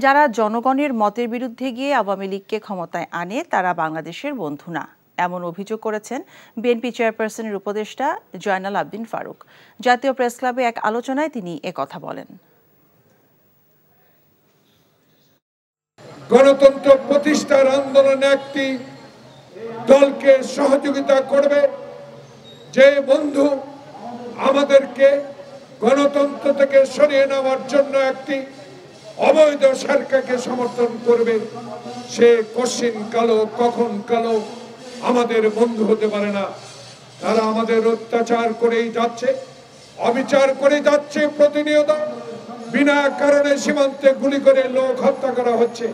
যারা জনগণের মতের বিরুদ্ধে গিয়ে আওয়ামী লীগকে ক্ষমতায় আনে তারা বাংলাদেশের বন্ধু না, এমন অভিযোগ করেছেন বিএনপি চেয়ারপারসনের উপদেষ্টা জয়নাল আবদিন ফারুক। জাতীয় প্রেসক্লাবে এক আলোচনায় তিনি একথা বলেন। গণতন্ত্র প্রতিষ্ঠার আন্দোলনে একটি দলকে সহযোগিতা করবে যে বন্ধু আমাদেরকে গণতন্ত্র থেকে সরিয়ে নেওয়ার জন্য একটি অবৈধ সরকারকে সমর্থন করবে, সে কশিন কালো কখন কালো আমাদের বন্ধু হতে পারে না। তারা আমাদের অত্যাচার করেই যাচ্ছে, অবিচার করে যাচ্ছে। প্রতিনিয়ত বিনা কারণে সীমান্তে গুলি করে লোক হত্যা করা হচ্ছে।